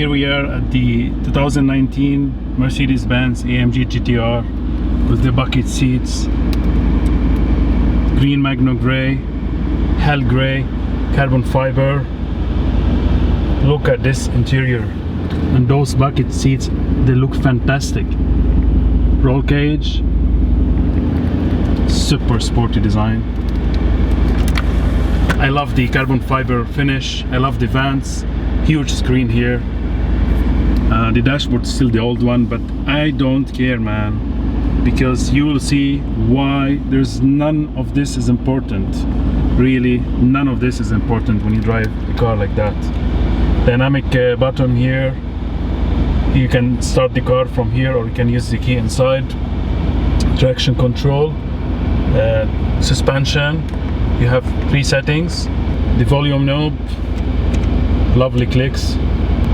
Here we are at the 2019 Mercedes AMG GTR with the bucket seats, Green Magno Grey, Hell Grey, carbon fiber. Look at this interior, and those bucket seats, they look fantastic. Roll cage, super sporty design. I love the carbon fiber finish. I love the vents. Huge screen here. The dashboard is still the old one, but I don't care, man, because you will see why there's none of this is important. Really, none of this is important when you drive a car like that. Dynamic button here. You can start the car from here, or you can use the key inside. Traction control, suspension. You have 3 settings. The volume knob, lovely clicks.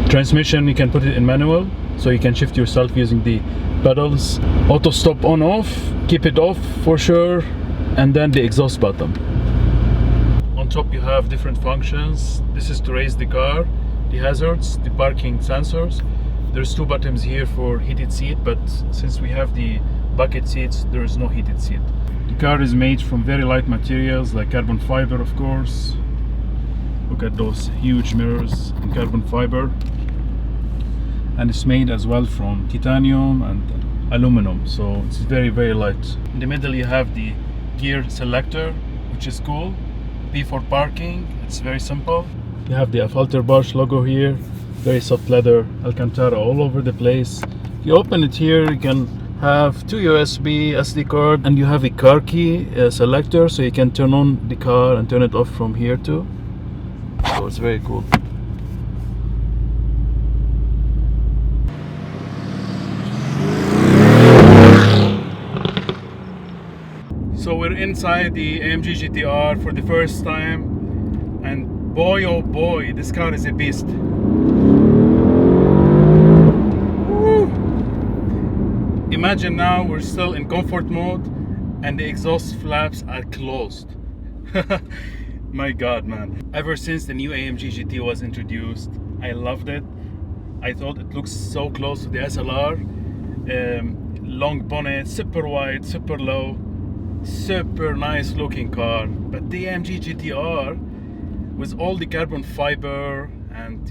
Transmission, you can put it in manual, so you can shift yourself using the pedals. Auto stop on off, keep it off for sure, and then the exhaust button. On top you have different functions. This is to raise the car, the hazards, the parking sensors. There's 2 buttons here for heated seat, but since we have the bucket seats, there is no heated seat. The car is made from very light materials like carbon fiber, of course. Look at those huge mirrors in carbon fiber. And it's made as well from titanium and aluminum, so it's very, very light. In the middle you have the gear selector, which is cool. P for parking, it's very simple. You have the Afalter Bosch logo here, very soft leather, Alcantara all over the place. If you open it here, you can have 2 USB SD card, and you have a car key selector, so you can turn on the car and turn it off from here too. So it's very cool. So we're inside the AMG GTR for the first time, and boy oh boy, this car is a beast. Woo. Imagine now we're still in comfort mode and the exhaust flaps are closed. My god, man. Ever since the new AMG GT was introduced, I loved it. I thought it looks so close to the SLR. Long bonnet, super wide, super low, super nice looking car. But the AMG GTR, with all the carbon fiber and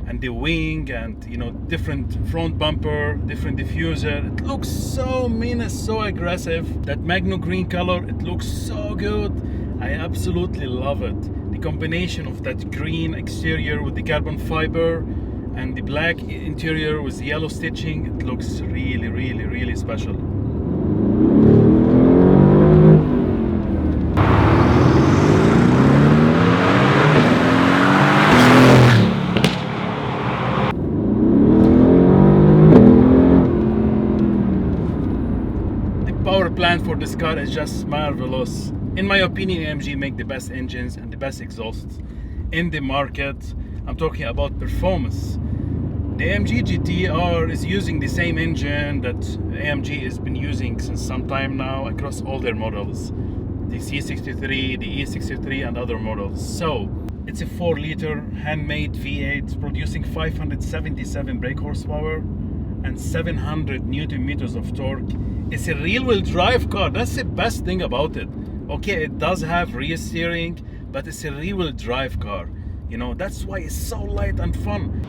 and the wing and different front bumper, different diffuser, it looks so menace, so aggressive. That Magno green color, it looks so good. I absolutely love it. The combination of that green exterior with the carbon fiber and the black interior with the yellow stitching, it looks really, really, really special. The power plant for this car is just marvelous. In my opinion, AMG make the best engines and the best exhausts in the market. I'm talking about performance. The AMG GTR is using the same engine that AMG has been using since some time now across all their models. The C63, the E63 and other models. So, it's a 4-liter handmade V8 producing 577 brake horsepower and 700 Newton meters of torque. It's a rear-wheel drive car. That's the best thing about it. Okay, it does have rear steering, but it's a rear-wheel drive car. That's why it's so light and fun.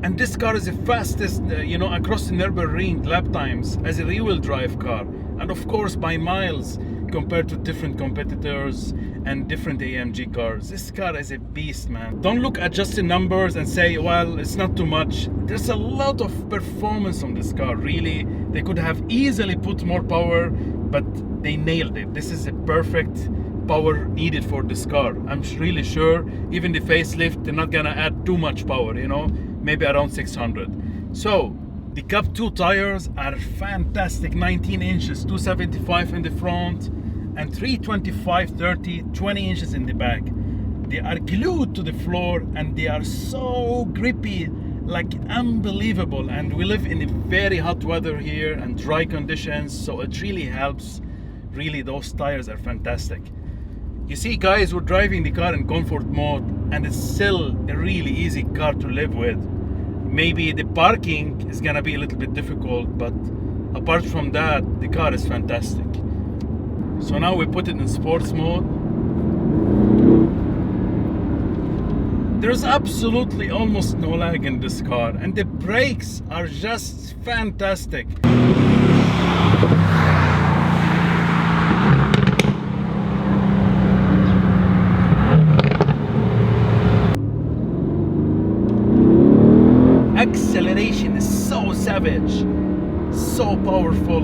And this car is the fastest, across the Nürburgring lap times as a rear-wheel drive car. And of course, by miles compared to different competitors and different AMG cars. This car is a beast, man. Don't look at just the numbers and say, well, it's not too much. There's a lot of performance on this car, really. They could have easily put more power, but they nailed it. This is a perfect power needed for this car. I'm really sure even the facelift, they're not gonna add too much power, maybe around 600. So the Cup 2 tires are fantastic, 19 inches, 275 in the front and 325/30, 20 inches in the back. They are glued to the floor and they are so grippy, like unbelievable. And we live in a very hot weather here and dry conditions, so it really helps. Really, those tires are fantastic. You see, guys, we're driving the car in comfort mode, and it's still a really easy car to live with. Maybe the parking is gonna be a little bit difficult, but apart from that, the car is fantastic. So now we put it in sports mode. There's absolutely almost no lag in this car, and the brakes are just fantastic. Acceleration is so savage, so powerful.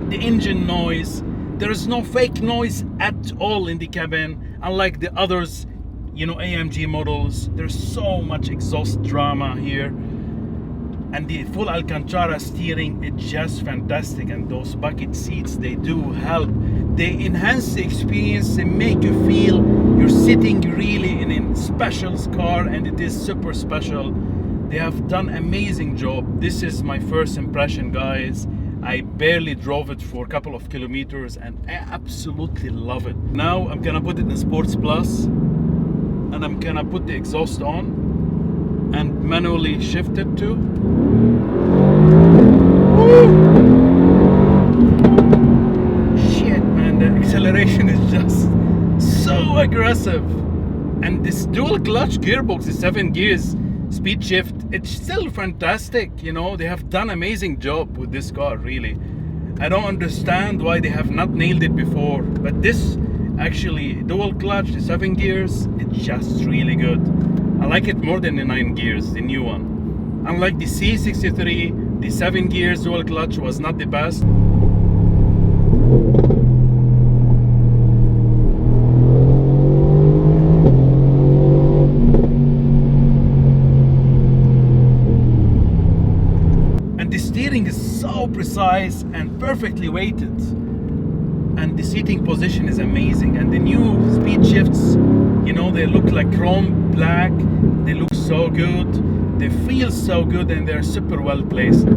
The engine noise, there is no fake noise at all in the cabin, unlike the others, you know, AMG models. There's so much exhaust drama here, and the full Alcantara steering, it's just fantastic. And those bucket seats, they do help. They enhance the experience. They make you feel you're sitting really in a special car, and it is super special. They have done amazing job. This is my first impression, guys. I barely drove it for a couple of kilometers, and I absolutely love it. Now I'm gonna put it in Sports Plus, and I'm gonna put the exhaust on and manually shift it to. Woo! Shit, man, the acceleration is just so aggressive. And this dual clutch gearbox, the 7 gears, speed shift, it's still fantastic. You know, they have done amazing job with this car, really. I don't understand why they have not nailed it before, but this actually dual clutch, the 7 gears, it's just really good. I like it more than the 9 gears, the new one. Unlike the C63, the 7 gears dual clutch was not the best. Is so precise and perfectly weighted, and the seating position is amazing. And the new speed shifts, you know, they look like chrome black. They look so good, they feel so good, and they're super well placed.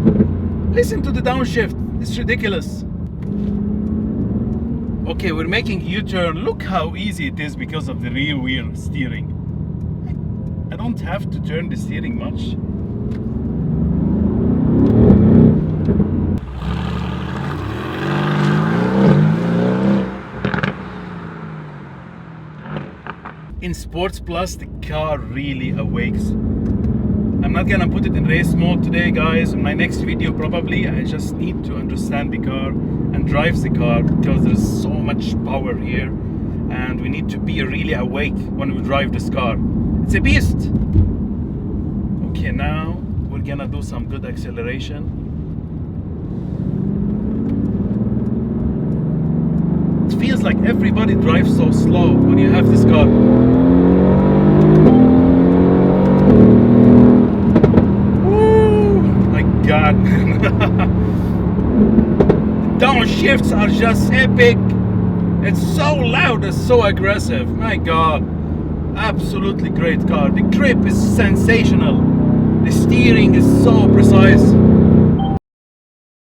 Listen to the downshift, it's ridiculous. Okay, we're making a U-turn. Look how easy it is because of the rear wheel steering. I don't have to turn the steering much. In Sports Plus, the car really awakes. I'm not gonna put it in race mode today, guys. In my next video, probably, I just need to understand the car and drive the car, because there's so much power here, and we need to be really awake when we drive this car. It's a beast. Okay, now we're gonna do some good acceleration. It feels like everybody drives so slow when you have this car. Woo! My God. Downshifts are just epic. It's so loud, it's so aggressive. My God. Absolutely great car. The grip is sensational. The steering is so precise.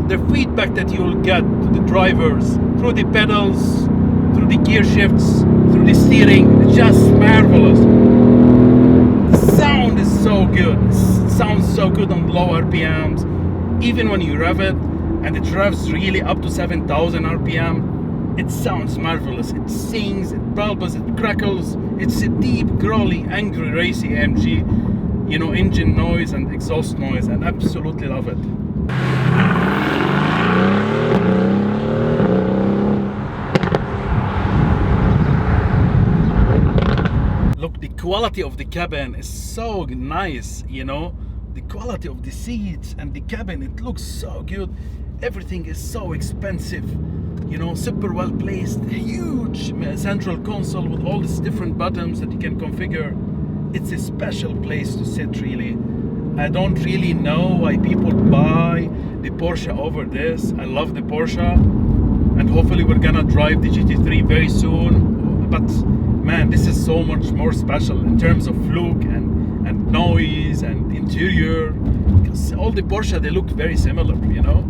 The feedback that you'll get to the drivers through the pedals, through the gear shifts, through the steering, it's just marvelous. The sound is so good. It sounds so good on low RPMs. Even when you rev it, and it revs really up to 7,000 RPM, it sounds marvelous. It sings, it bulbs, it crackles. It's a deep, growly, angry, racy AMG, you know, engine noise and exhaust noise, and absolutely love it. Look, the quality of the cabin is so nice, you know. The quality of the seats and the cabin, it looks so good. Everything is so expensive, you know, super well placed. Huge central console with all these different buttons that you can configure. It's a special place to sit, really. I don't really know why people buy the Porsche over this. I love the Porsche, and hopefully we're gonna drive the GT3 very soon. But man, this is so much more special in terms of look and noise and interior, because all the Porsche, they look very similar, you know.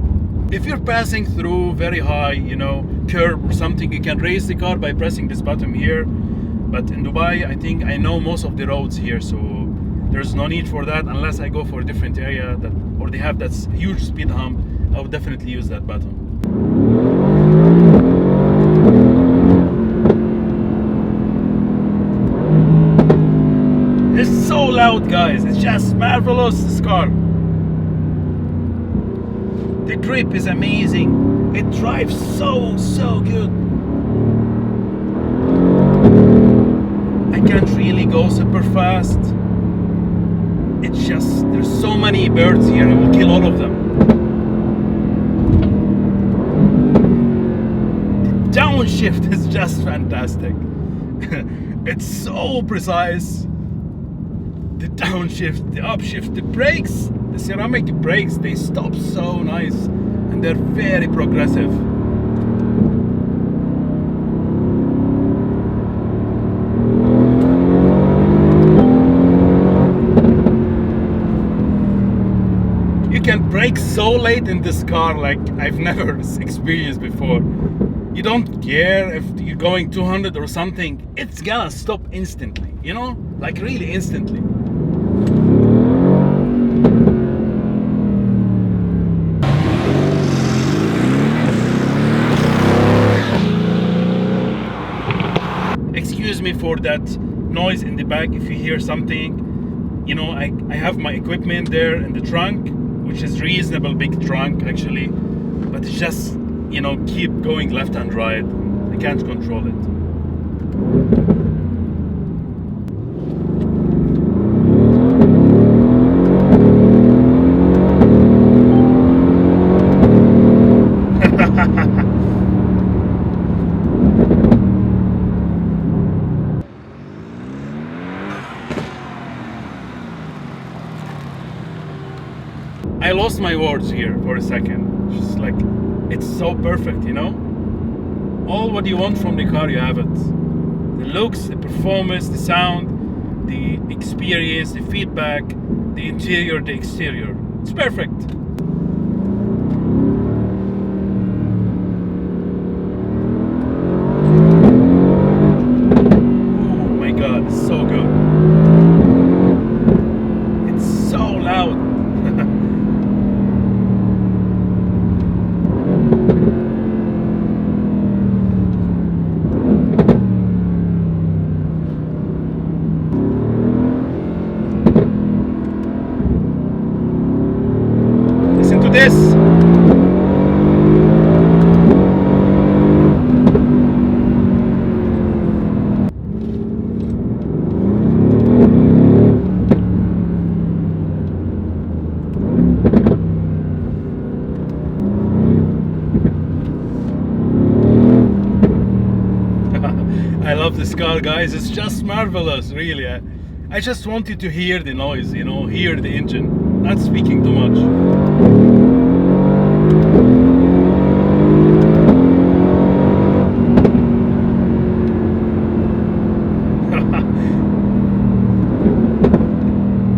If you're passing through very high, you know, curb or something, you can raise the car by pressing this button here. But in Dubai, I think I know most of the roads here, so there's no need for that unless I go for a different area that, or they have that huge speed hump. I would definitely use that button. It's so loud, guys. It's just marvelous, this car. The grip is amazing. It drives so good. I can't really go super fast. It's just, there's so many birds here, I will kill all of them. The downshift is just fantastic. It's so precise. The downshift, the upshift, the brakes, the ceramic brakes, they stop so nice and they're very progressive. You can brake so late in this car like I've never experienced before. You don't care if you're going 200 or something, it's gonna stop instantly, you know, like really instantly. Excuse me for that noise in the back if you hear something. You know, I have my equipment there in the trunk, which is reasonable big trunk actually, but it's just, you know, keep going left and right. I can't control it. I lost my words here for a second. Just like, it's so perfect, you know? All what you want from the car, you have it. The looks, the performance, the sound, the experience, the feedback, the interior, the exterior. It's perfect. Oh my God, it's so good. It's so loud. This. I love this car, guys. It's just marvelous, really. I just wanted to hear the noise, you know, hear the engine. Not speaking too much.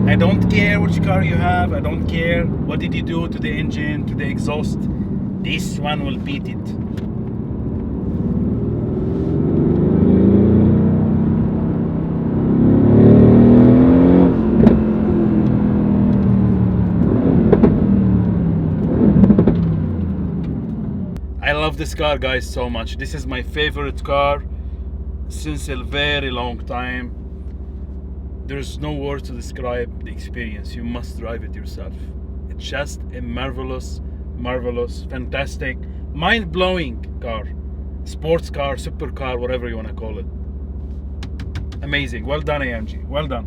I don't care which car you have, I don't care what did you do to the engine, to the exhaust. This one will beat it. I love this car, guys, so much. This is my favorite car since a very long time. There's no words to describe the experience. You must drive it yourself. It's just a marvelous, fantastic, mind-blowing car. Sports car, supercar, whatever you want to call it. Amazing. Well done, AMG. Well done.